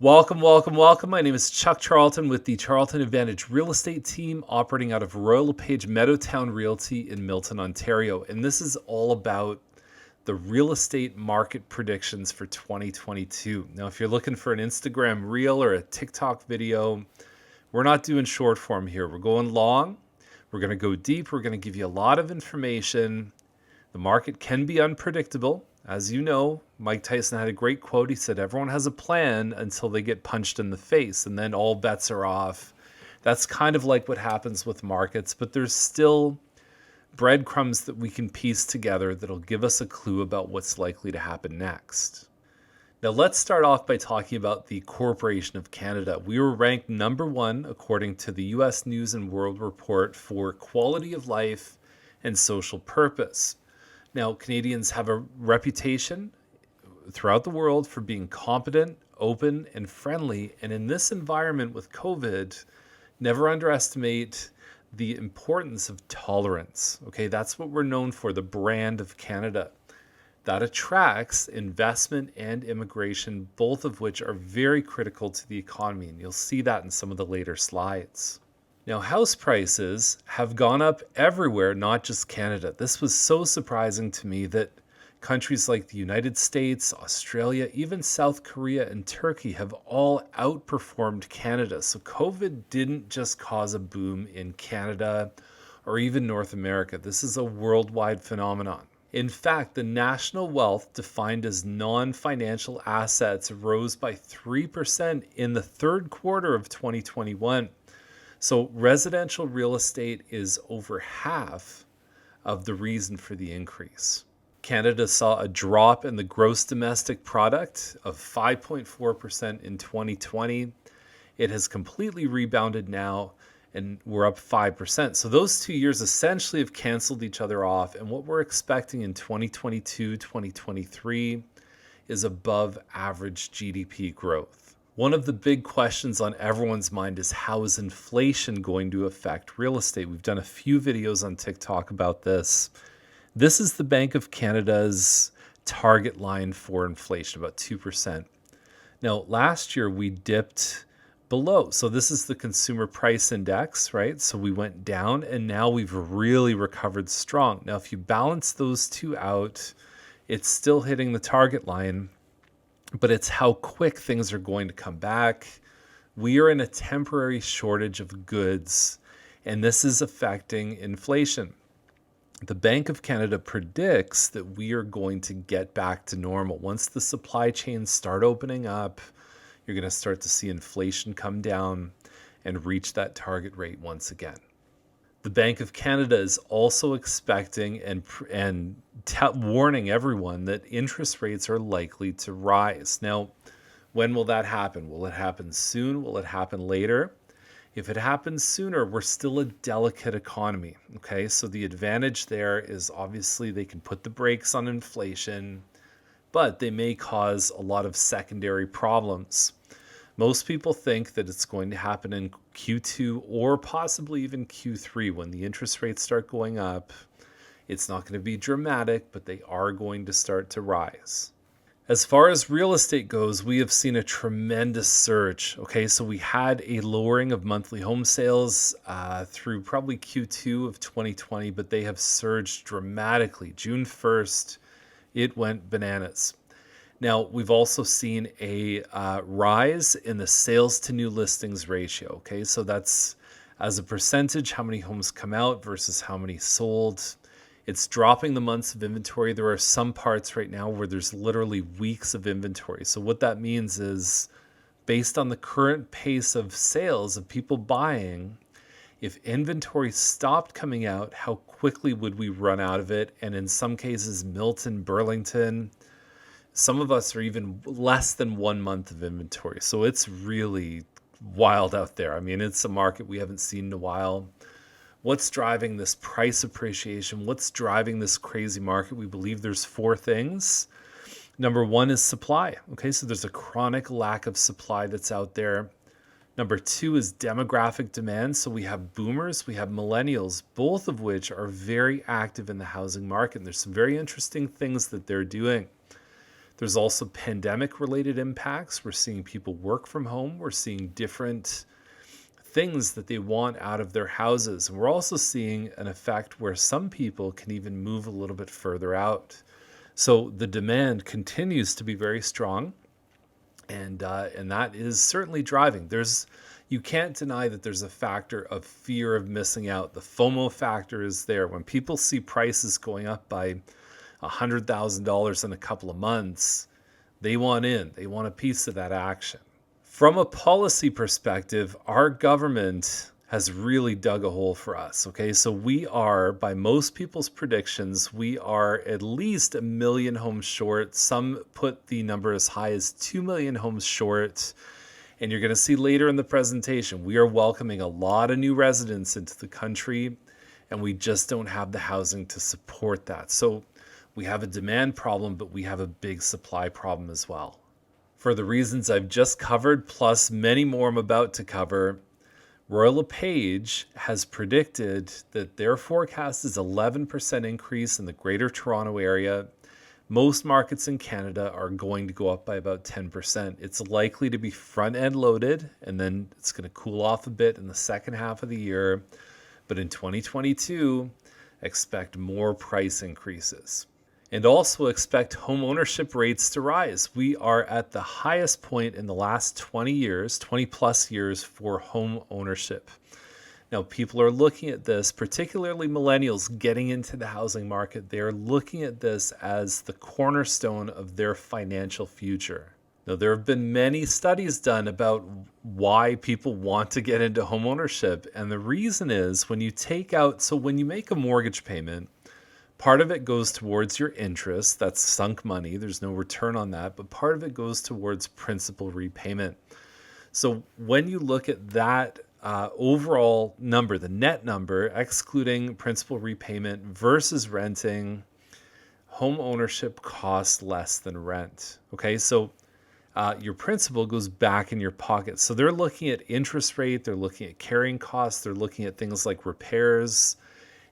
Welcome, welcome, welcome. My name is Chuck Charlton with the Charlton ADVANTAGE real estate team operating out of Royal LePage Meadowtown Realty in Milton, Ontario. And this is all about the real estate market predictions for 2022. Now, if you're looking for an Instagram reel or a TikTok video, we're not doing short form here. We're going long. We're going to go deep. We're going to give you a lot of information. The market can be unpredictable. As you know, Mike Tyson had a great quote. He said, everyone has a plan until they get punched in the face, and then all bets are off. That's kind of like what happens with markets, but there's still breadcrumbs that we can piece together that'll give us a clue about what's likely to happen next. Now, let's start off by talking about the Corporation of Canada. We were ranked number one, according to the U.S. News and World Report, for quality of life and social purpose. Now, Canadians have a reputation throughout the world for being competent, open, and friendly. And in this environment with COVID, never underestimate the importance of tolerance. Okay, that's what we're known for, the brand of Canada. That attracts investment and immigration, both of which are very critical to the economy. And you'll see that in some of the later slides. Now, house prices have gone up everywhere, not just Canada. This was so surprising to me that countries like the United States, Australia, even South Korea and Turkey have all outperformed Canada. So COVID didn't just cause a boom in Canada or even North America. This is a worldwide phenomenon. In fact, the national wealth defined as non-financial assets rose by 3% in the third quarter of 2021. So residential real estate is over half of the reason for the increase. Canada saw a drop in the gross domestic product of 5.4% in 2020. It has completely rebounded now, and we're up 5%. So those 2 years essentially have canceled each other off. And what we're expecting in 2022, 2023 is above average GDP growth. One of the big questions on everyone's mind is, how is inflation going to affect real estate? We've done a few videos on TikTok about this. This is the Bank of Canada's target line for inflation, about 2%. Now, last year we dipped below. So this is the consumer price index, right? So we went down and now we've really recovered strong. Now, if you balance those two out, it's still hitting the target line, but it's how quick things are going to come back. We are in a temporary shortage of goods, and this is affecting inflation. The Bank of Canada predicts that we are going to get back to normal. Once the supply chains start opening up, you're going to start to see inflation come down and reach that target rate once again. The Bank of Canada is also expecting and warning everyone that interest rates are likely to rise. Now, when will that happen? Will it happen soon? Will it happen later? If it happens sooner, we're still a delicate economy. Okay, so the advantage there is obviously they can put the brakes on inflation, but they may cause a lot of secondary problems. Most people think that it's going to happen in Q2 or possibly even Q3 when the interest rates start going up. It's not going to be dramatic, but they are going to start to rise. As far as real estate goes, we have seen a tremendous surge. Okay, so we had a lowering of monthly home sales through probably Q2 of 2020, but they have surged dramatically. June 1st, it went bananas. Now, we've also seen a rise in the sales to new listings ratio. Okay, so that's as a percentage, how many homes come out versus how many sold. It's dropping the months of inventory. There are some parts right now where there's literally weeks of inventory. So what that means is, based on the current pace of sales of people buying, if inventory stopped coming out, how quickly would we run out of it? And in some cases, Milton, Burlington, some of us are even less than 1 month of inventory. So it's really wild out there. I mean, it's a market we haven't seen in a while. What's driving this price appreciation? What's driving this crazy market? We believe there's 4 things. Number 1 is supply. Okay, so there's a chronic lack of supply that's out there. Number 2 is demographic demand. So we have boomers, we have millennials, both of which are very active in the housing market. And there's some very interesting things that they're doing. There's also pandemic-related impacts. We're seeing people work from home. We're seeing different things that they want out of their houses. And we're also seeing an effect where some people can even move a little bit further out. So the demand continues to be very strong, and that is certainly driving. You can't deny that there's a factor of fear of missing out. The FOMO factor is there. When people see prices going up by $100,000 in a couple of months, they want in. They want a piece of that action. From a policy perspective, our government has really dug a hole for us. Okay, so we are, by most people's predictions, we are at least 1 million homes short. Some put the number as high as 2 million homes short. And you're going to see later in the presentation, we are welcoming a lot of new residents into the country, and we just don't have the housing to support that. So we have a demand problem, but we have a big supply problem as well. For the reasons I've just covered, plus many more I'm about to cover, Royal LePage has predicted that their forecast is 11% increase in the Greater Toronto Area. Most markets in Canada are going to go up by about 10%. It's likely to be front-end loaded, and then it's going to cool off a bit in the second half of the year. But in 2022, expect more price increases. And also expect home ownership rates to rise. We are at the highest point in the last 20 plus years for home ownership. Now, people are looking at this, particularly millennials getting into the housing market. They are looking at this as the cornerstone of their financial future. Now, there have been many studies done about why people want to get into home ownership. And the reason is when you make a mortgage payment, part of it goes towards your interest. That's sunk money. There's no return on that. But part of it goes towards principal repayment. So when you look at that overall number, the net number, excluding principal repayment versus renting, home ownership costs less than rent. Okay, so your principal goes back in your pocket. So they're looking at interest rate, they're looking at carrying costs, they're looking at things like repairs.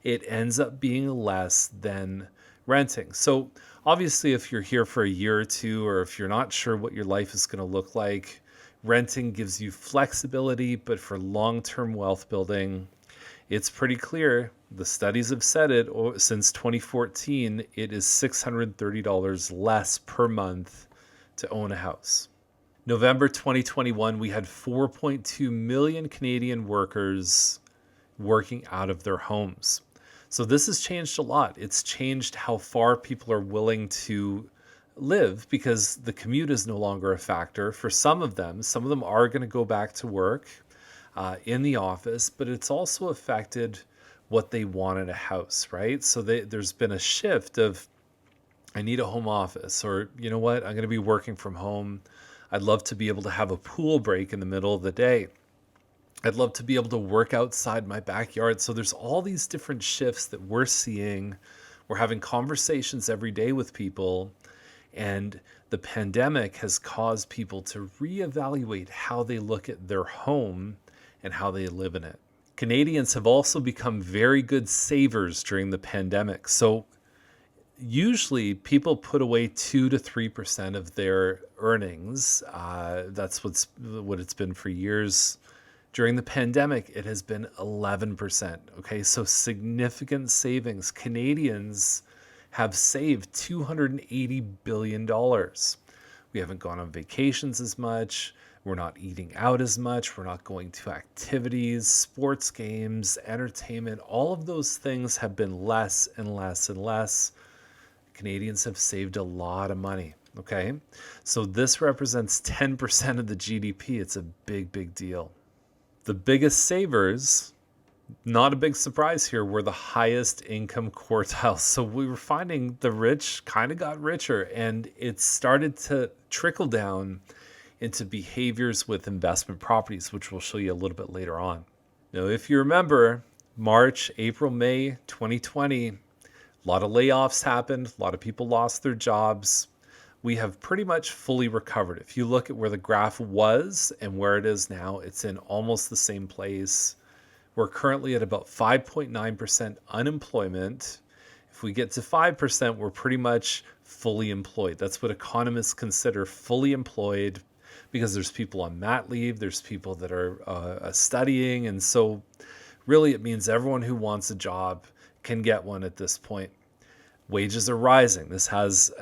It ends up being less than renting. So obviously, if you're here for a year or two, or if you're not sure what your life is going to look like, renting gives you flexibility, but for long-term wealth building, it's pretty clear. The studies have said it since 2014, it is $630 less per month to own a house. November 2021, we had 4.2 million Canadian workers working out of their homes. So this has changed a lot. It's changed how far people are willing to live because the commute is no longer a factor for some of them. Some of them are going to go back to work in the office, but it's also affected what they want in a house, right? So there's been a shift of, I need a home office, or you know what, I'm going to be working from home. I'd love to be able to have a pool break in the middle of the day. I'd love to be able to work outside my backyard. So there's all these different shifts that we're seeing. We're having conversations every day with people. And the pandemic has caused people to reevaluate how they look at their home and how they live in it. Canadians have also become very good savers during the pandemic. So usually people put away 2 to 3% of their earnings. That's what it's been for years. During the pandemic, it has been 11%. Okay, so significant savings. Canadians have saved $280 billion. We haven't gone on vacations as much. We're not eating out as much. We're not going to activities, sports games, entertainment. All of those things have been less and less and less. Canadians have saved a lot of money. Okay, so this represents 10% of the GDP. It's a big, big deal. The biggest savers, not a big surprise here, were the highest income quartiles. So we were finding the rich kind of got richer, and it started to trickle down into behaviors with investment properties, which we'll show you a little bit later on. Now, if you remember, March, April, May 2020, a lot of layoffs happened. A lot of people lost their jobs. We have pretty much fully recovered. If you look at where the graph was and where it is now, it's in almost the same place. We're currently at about 5.9% unemployment. If we get to 5%, we're pretty much fully employed. That's what economists consider fully employed, because there's people on mat leave, there's people that are studying. And so really it means everyone who wants a job can get one at this point. Wages are rising. This has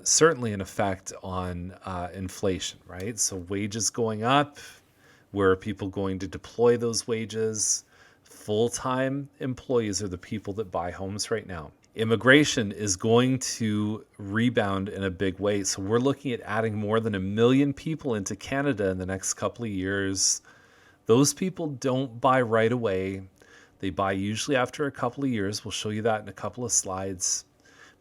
certainly an effect on inflation, right? So wages going up. Where are people going to deploy those wages? Full-time employees are the people that buy homes right now. Immigration is going to rebound in a big way. So we're looking at adding more than 1 million people into Canada in the next couple of years. Those people don't buy right away. They buy usually after a couple of years. We'll show you that in a couple of slides.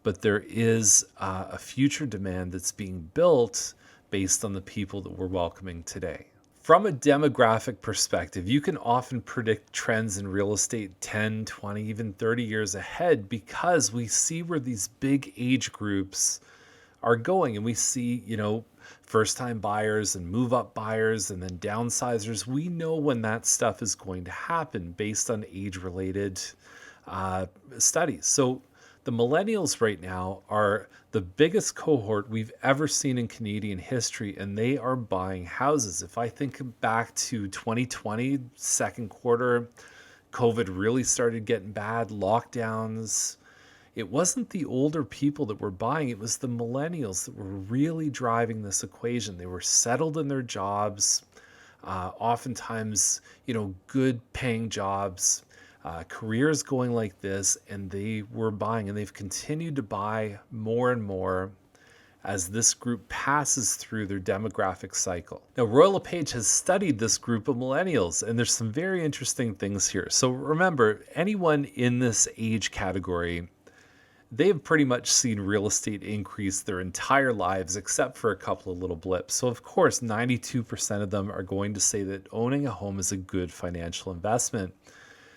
But there is a future demand that's being built based on the people that we're welcoming today. From a demographic perspective, you can often predict trends in real estate 10, 20, even 30 years ahead, because we see where these big age groups are going. And we see, first-time buyers and move-up buyers and then downsizers. We know when that stuff is going to happen based on age-related studies. So the millennials right now are the biggest cohort we've ever seen in Canadian history, and they are buying houses. If I think back to 2020, second quarter, COVID really started getting bad, lockdowns. It wasn't the older people that were buying, it was the millennials that were really driving this equation. They were settled in their jobs, oftentimes, good paying jobs. Careers going like this, and they were buying, and they've continued to buy more and more as this group passes through their demographic cycle. Now, Royal LePage has studied this group of millennials, and there's some very interesting things here. So remember, anyone in this age category, they've pretty much seen real estate increase their entire lives, except for a couple of little blips. So of course, 92% of them are going to say that owning a home is a good financial investment.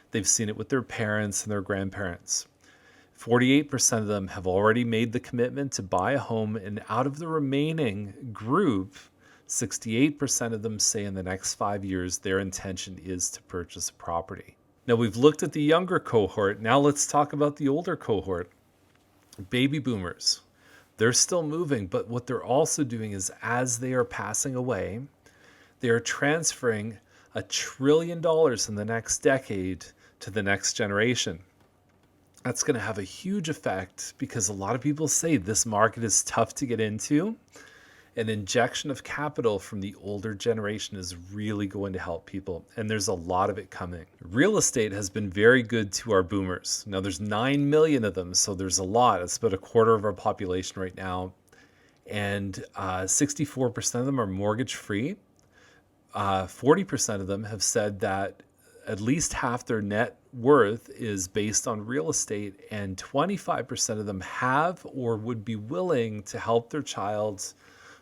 They've seen it with their parents and their grandparents. 48% of them have already made the commitment to buy a home, and out of the remaining group, 68% of them say in the next 5 years their intention is to purchase a property. Now, we've looked at the younger cohort. Now let's talk about the older cohort. Baby boomers. They're still moving, but what they're also doing is, as they are passing away, they are transferring $1 trillion in the next decade to the next generation. That's going to have a huge effect, because a lot of people say this market is tough to get into. An injection of capital from the older generation is really going to help people, and there's a lot of it coming. Real estate has been very good to our boomers. Now, there's 9 million of them, so there's a lot. It's about a quarter of our population right now, and 64% of them are mortgage-free. 40% of them have said that at least half their net worth is based on real estate, and 25% of them have or would be willing to help their child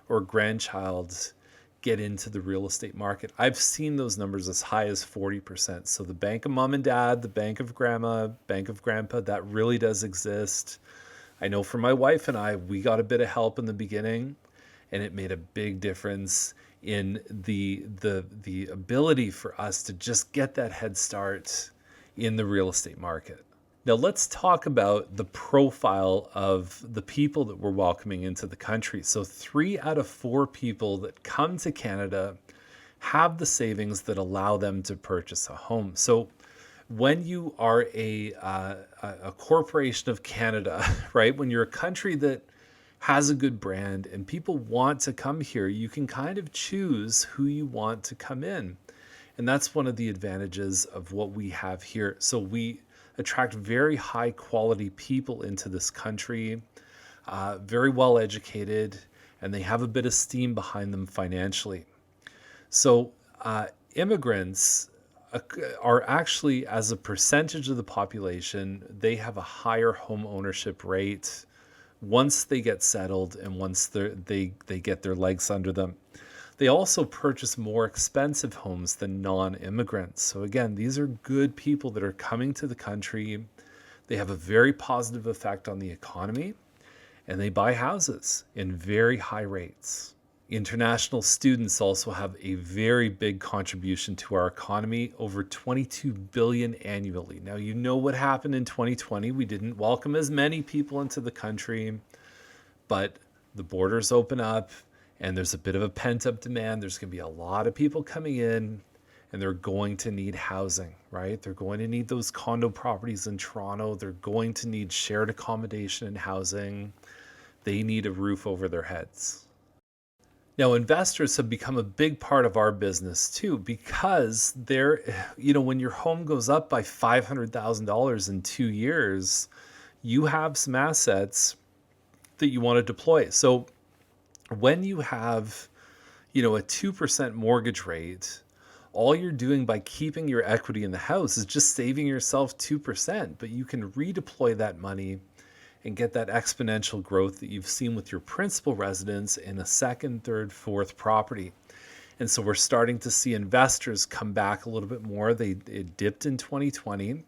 or grandchild get into the real estate market. I've seen those numbers as high as 40%. So the bank of mom and dad, the bank of grandma, bank of grandpa, that really does exist. I know for my wife and I, we got a bit of help in the beginning, and it made a big difference in the ability for us to just get that head start in the real estate market. Now let's talk about the profile of the people that we're welcoming into the country. So 3 out of 4 people that come to Canada have the savings that allow them to purchase a home. So when you are a corporation of Canada, right, when you're a country that has a good brand and people want to come here, you can kind of choose who you want to come in. And that's one of the advantages of what we have here. So we attract very high quality people into this country, very well educated, and they have a bit of steam behind them financially. So immigrants are actually, as a percentage of the population, they have a higher home ownership rate once they get settled and once they get their legs under them. They also purchase more expensive homes than non-immigrants. So again, these are good people that are coming to the country. They have a very positive effect on the economy, and they buy houses in very high rates. International students also have a very big contribution to our economy, over 22 billion annually. Now, you know what happened in 2020. We didn't welcome as many people into the country, but the borders open up and there's a bit of a pent-up demand. There's going to be a lot of people coming in and they're going to need housing, right? They're going to need those condo properties in Toronto. They're going to need shared accommodation and housing. They need a roof over their heads. Now, investors have become a big part of our business too, because when your home goes up by $500,000 in 2 years, you have some assets that you want to deploy. So when you have, a 2% mortgage rate, all you're doing by keeping your equity in the house is just saving yourself 2%, but you can redeploy that money and get that exponential growth that you've seen with your principal residence in a second, third, fourth property. And so we're starting to see investors come back a little bit more. It dipped in 2020.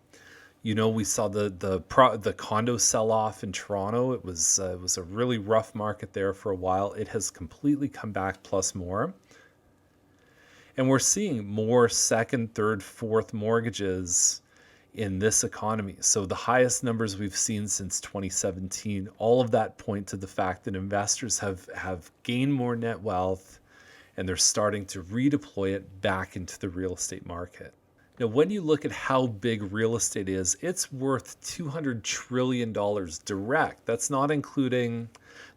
We saw the condo sell-off in Toronto. It was a really rough market there for a while. It has completely come back plus more. And we're seeing more second, third, fourth mortgages in this economy. So the highest numbers we've seen since 2017, all of that point to the fact that investors have gained more net wealth and they're starting to redeploy it back into the real estate market. Now, when you look at how big real estate is, it's worth $200 trillion direct. That's not including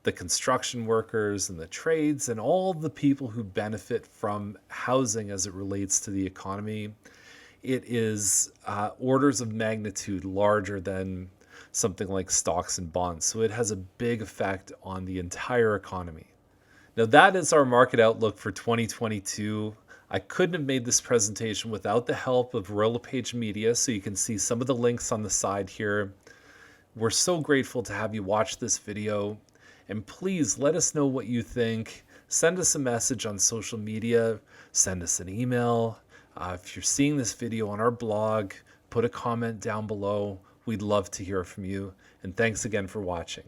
the construction workers and the trades and all the people who benefit from housing as it relates to the economy. It is orders of magnitude larger than something like stocks and bonds. So it has a big effect on the entire economy. Now, that is our market outlook for 2022. I couldn't have made this presentation without the help of Royal LePage Media, so you can see some of the links on the side here. We're so grateful to have you watch this video, and please let us know what you think. Send us a message on social media, send us an email. If you're seeing this video on our blog, put a comment down below. We'd love to hear from you, and thanks again for watching.